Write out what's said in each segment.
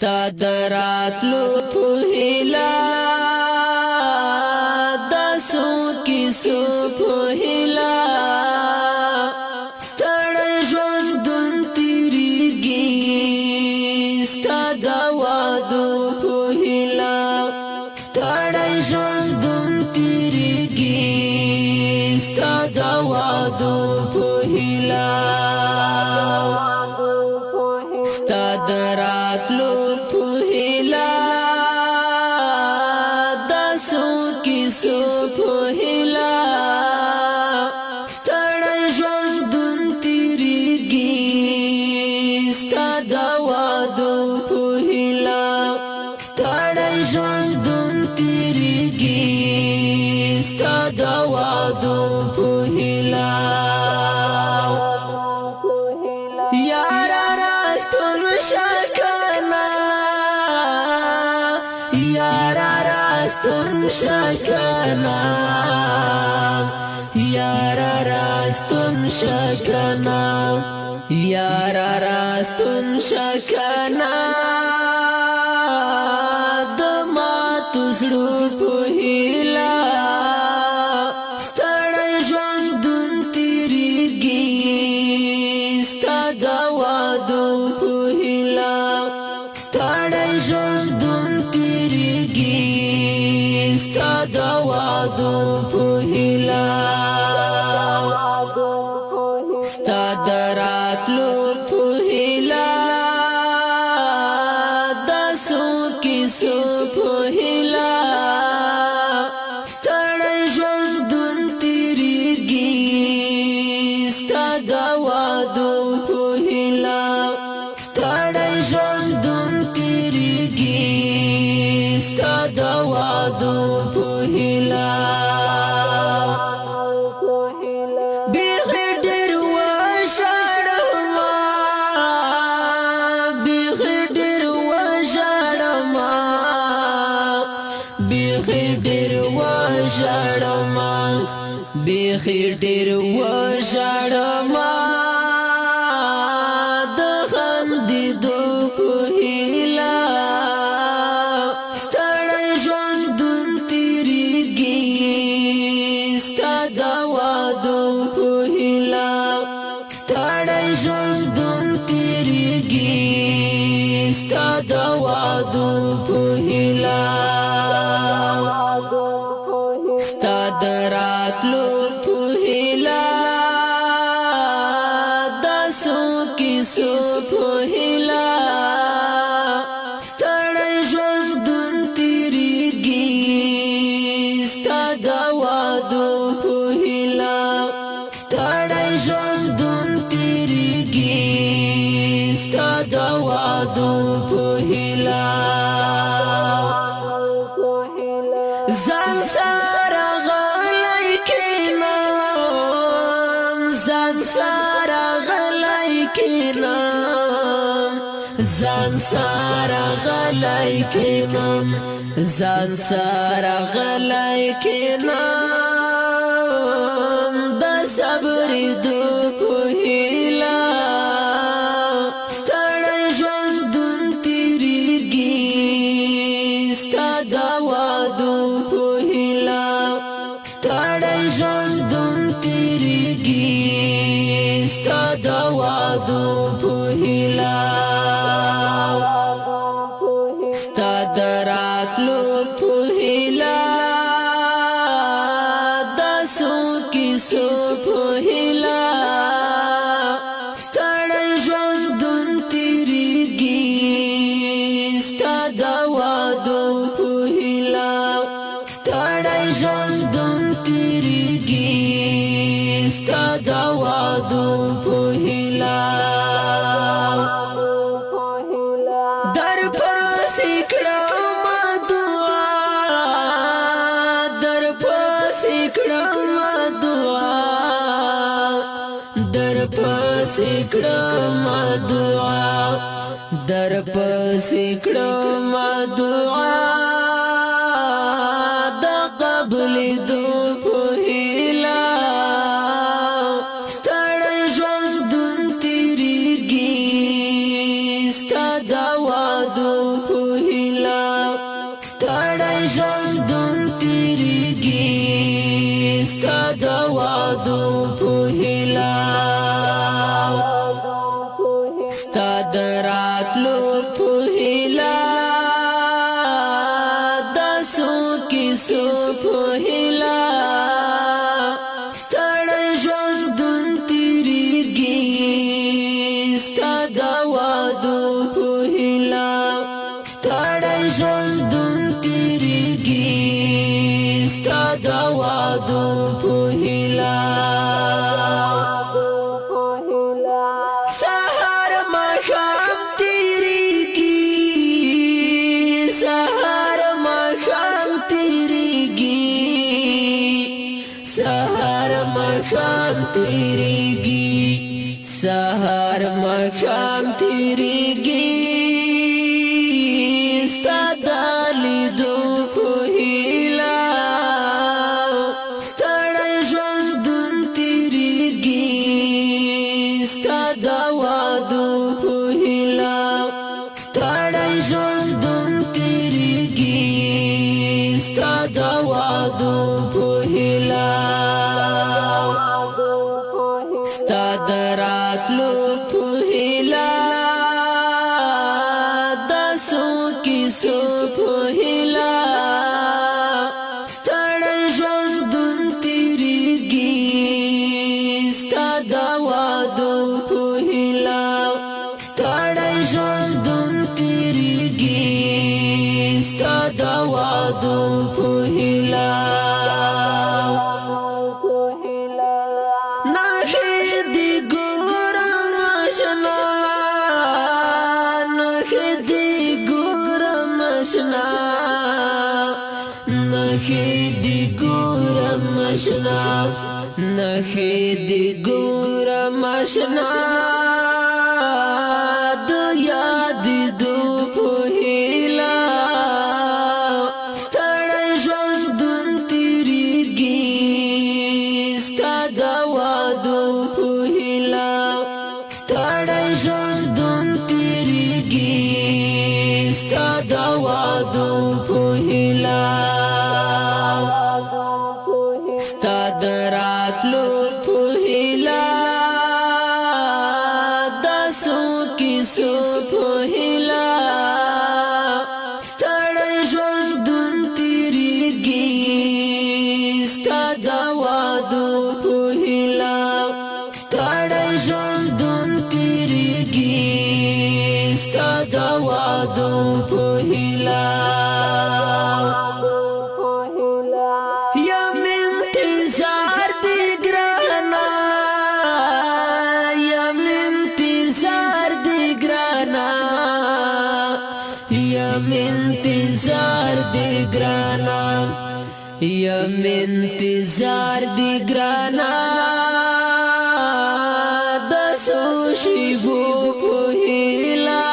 ستا دراتلو پوهیلا داسو کیسو پوهیلا ستړی ژوندون تیریږي ستا د وعدو پوهیلا ستړی ژوندون تیریږي ستا د وعدو پوهیلا ستا دراتلو پوهیلا داسو کیسو پوهیلا ستړی ژوندون تیریږي ستا د وعدو پوهیلا ستړی ژوندون تیریږي ستا د وعدو پوهیلا یارا راستون شکنا یارا راستون شکنا یارا راستون شکنا یارا راستون شکنا دما تسړو پوهیلا ستړی ژوندون تیریږي ستا د وعدو پوهیلا ستړی ژوندون تیریږي ستا د وعدو پوهیلا ستا دراتلو پوهیلا داسو کیسو پوهیلا ستړی ژوندون تیریږي ستا د وعدو پوهیلا ستړی ژوندون تیریږي ستا د وعدو پوهیلا بیخی ډیر وژړما بیخی ډیر وژړما د خندېدو پوهیلا ستړی ژوندون تیریږي ستا د وعدو پوهیلا ستړی ژوندون تیریږي ستا د وعدو پوهیلا ستا دراتلو پوهیلا داسو کیسو پوهیلا ستړی ژوندون تیریږي ستا د وعدو پوهیلا ستړی ژوندون تیریږي ستا د وعدو پوهیلا ځان سره غلی کینم ځان سره غلی کینم ځان سره غلی کینم ځان سره غلی کینم د صبرېدو پوهیلا ستړی ژوندون تیریږي ستا د وعدو پوهیلا ستړی ژوندون تیریږي ستا د وعدو پوهیلا ستا دراتلو پوهیلا داسو کیسو پوهیلا ستړی ژوندون تیریږي ستا د وعدو پوهیلا ستړی ژوندون تیریږي ستا د وعدو پوهیلا در پسې کړم دعا در پسې کړم دعا در پسې کړم دعا در پسې کړم دعا د قبلېدو پوهیلا ستړی ژوندون تیریږي ستا د وعدو وعدو پوهیلا ستا دراتلو پوهیلا داسو کیسو پوهیلا ستړی ژوندون تیریږي ستا د وعدو پوهیلا ستړی ژوندون تیریږي ستا د وعدو پوهیلا سحر ماښام تیریږي سحر ماښام تیریږي سحر ماښام تیریږي سحر ماښام تیریږي ستا د لیدو پوهیلا ستړی ژوندون تیریږي ستا د وعدو پوهیلا ستړی ژوندون تیریږي ستا د وعدو پوهیلا ستا د راتلو پوهیلا داسو کیسو پوهیلا ستړی ژوندون تیریږي ستا د وعدو پوهیلا ستړی ژوندون تیریږي ستا د وعدو پوهیلا نخې دې ګورم آشنا نخې دې ګورم آشنا نخې دې ګورم آشنا نخې دې ګورم آشنا د یاد دو پوهیلا ستړی ژوندون تیریږي ستا د وعدو پوهیلا ستړی ژوندون تیریږي ستا د وعدو پوهیلا ستا د راتلو پوهیلا داسو کیسو پوهیلا ستړی ژوندون تیریږي ستا د وعدو پوهیلا ستړی ژوندون تیریږي ستا د وعدو پوهیلا یم انتظار دی ګرانا یم انتظار دی ګرانا یم انتظار دی ګرانا یم انتظار دی ګرانا داسو شیبو پوهیلا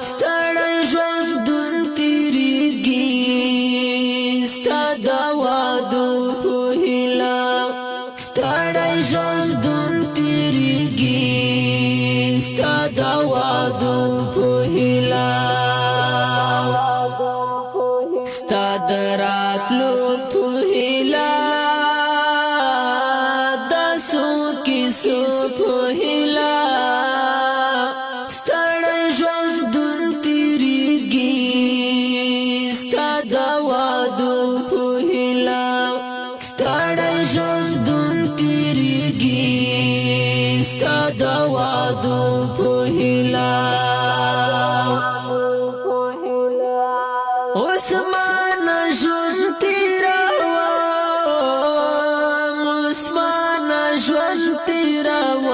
ستړی ژوندون تیریږي ستا د وعدو پوهیلا ستړی ژوندون تیریږي ستا د وعدو پوهیلا ستا د راتلو پوهیلا داسو کیسو پوهیلا ستړی ژوندون تیریږي ستا د وعدو پوهیلا ستړی ژوندون تیریږي ستا د وعدو پوهیلا عثمان ژوند تیروم عثمان ژوند تیروم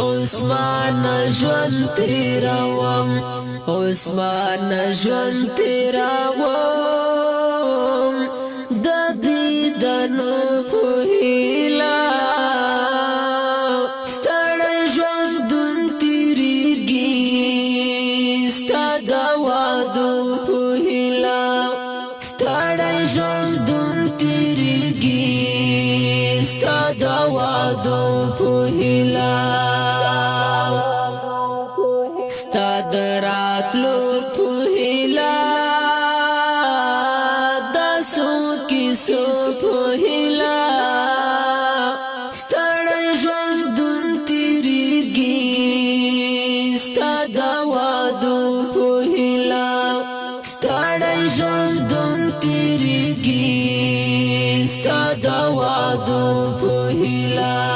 عثمان ژوند تیروم عثمان ژوند تیروم د دیدنو پوهیلا ستړی ژوندون تیریږي ستا د وعدو پوهیلا ستړی ژوندون تیریږي ستا د وعدو پوهیلا ستا د راتلو پوهیلا داسو سو پوهلا ستړی ژوندون تیریږي ستا د وعدو پوهلا ستړی ژوندون تیریږي ستا د وعدو پوهلا